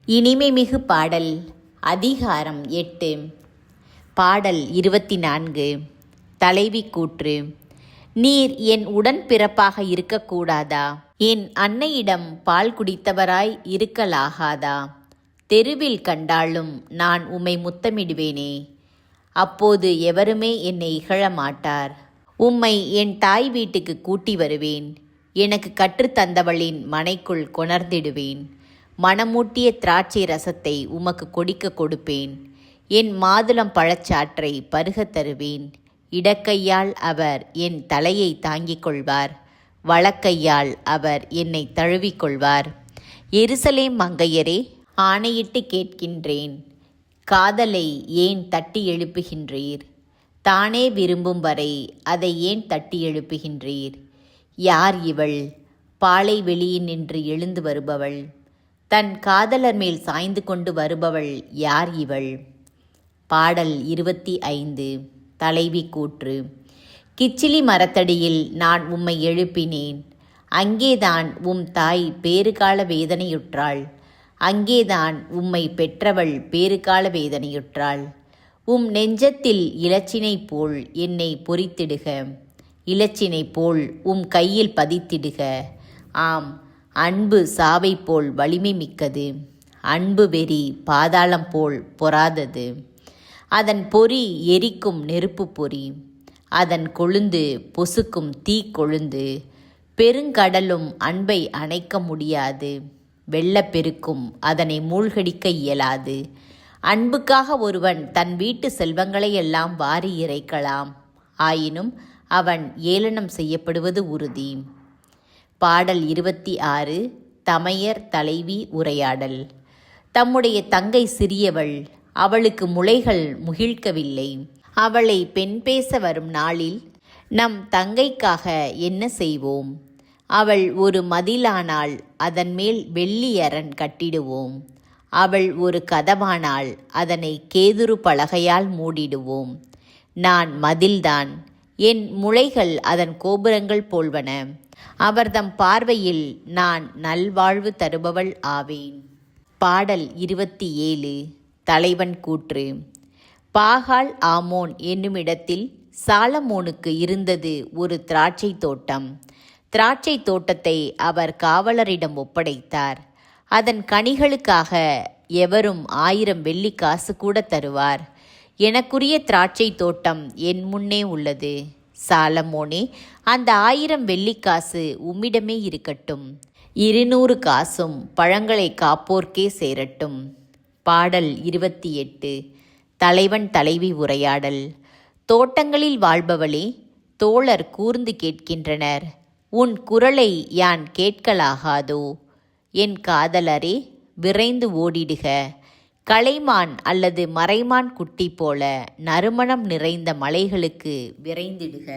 இனிமைமிகு பாடல். அதிகாரம் 8. பாடல் 24. தலைவி கூற்று. நீர் என் உடன்பிறப்பாக இருக்கக்கூடாதா? என் அன்னையிடம் பால் குடித்தவராய் இருக்கலாகாதா? தெருவில் கண்டாலும் நான் உம்மை முத்தமிடுவேனே, அப்போது எவருமே என்னை இகழமாட்டார். உம்மை என் தாய் வீட்டுக்கு கூட்டி வருவேன். எனக்கு கற்றுத்தந்தவளின் மனைக்குள் கொணர்ந்திடுவேன். மணமூட்டிய திராட்சை ரசத்தை உமக்கு கொடிக்க கொடுப்பேன். என் மாதுளம் பழச்சாற்றை பருகத் தருவேன். இடக்கையால் அவர் என் தலையை தாங்கிக் கொள்வார், வலக்கையால் அவர் என்னை தழுவிக் கொள்வார். எருசலேம் மங்கையரே, ஆணையிட்டு கேட்கின்றேன், காதலை ஏன் தட்டி எழுப்புகின்றீர்? தானே விரும்பும் வரை அதை ஏன் தட்டி எழுப்புகின்றீர்? யார் இவள்? பாலை வெளியினின்று எழுந்து வருபவள். தன் காதலர் மேல் சாய்ந்து கொண்டு வருபவள் யார் இவள்? பாடல் 25. தலைவி கூற்று. கிச்சிலி மரத்தடியில் நான் உம்மை எழுப்பினேன். அங்கேதான் உம் தாய் பேறுகால வேதனையுற்றாள். அங்கேதான் உம்மை பெற்றவள் பேறுகால வேதனையுற்றாள். உம் நெஞ்சத்தில் இலச்சினை போல் என்னை பொறித்திடுக. இலச்சினை போல் உம் கையில் பதித்திடுக. ஆம், அன்பு சாவை போல் வலிமை மிக்கது. அன்பு வெறி பாதாளம் போல் பொறாதது. அதன் பொறி எரிக்கும் நெருப்பு பொறி. அதன் கொழுந்து பொசுக்கும் தீ கொழுந்து. பெருங்கடலும் அன்பை அணைக்க முடியாது. வெள்ளப்பெருக்கும் அதனை மூழ்கடிக்க இயலாது. அன்புக்காக ஒருவன் தன் வீட்டு செல்வங்களையெல்லாம் வாரி இறைக்கலாம். ஆயினும் அவன் ஏளனம் செய்யப்படுவது உறுதி. பாடல் 26. தமையர் தலைவி உரையாடல். தம்முடைய தங்கை சிறியவள். அவளுக்கு முளைகள் முகிழ்க்கவில்லை. அவளை பெண் பேச வரும் நாளில் நம் தங்கைக்காக என்ன செய்வோம்? அவள் ஒரு மதிலானால் அதன் மேல் வெள்ளி அரண் கட்டிடுவோம். அவள் ஒரு கதவானால் அதனை கேதுரு பலகையால் மூடிடுவோம். நான் மதில்தான், என் முளைகள் அதன் கோபுரங்கள் போல்வன. அவர்தம் பார்வையில் நான் நல்வாழ்வு தருபவள் ஆவேன். பாடல் 27. தலைவன் கூற்று. பாகால் ஆமோன் என்னுமிடத்தில் சாலமோனுக்கு இருந்தது ஒரு திராட்சை தோட்டம். திராட்சை தோட்டத்தை அவர் காவலரிடம் ஒப்படைத்தார். அதன் கனிகளுக்காக எவரும் 1000 வெள்ளிக்காசு கூட தருவார். எனக்குரிய திராட்சை தோட்டம் என் முன்னே உள்ளது. சாலமோனே, அந்த 1000 வெள்ளிக்காசு உம்மிடமே இருக்கட்டும். 200 காசும் பழங்களை காப்போர்க்கே சேரட்டும். பாடல் 28. தலைவன் தலைவி உரையாடல். தோட்டங்களில் வாழ்பவளே, தோழர் கூர்ந்து கேட்கின்றனர். உன் குரலை யான் கேட்கலாகாதோ? என் காதலரே, விரைந்து ஓடிடுக. கலைமான் அல்லது மறைமான் குட்டி போல நறுமணம் நிறைந்த மலைகளுக்கு விரைந்திடுக.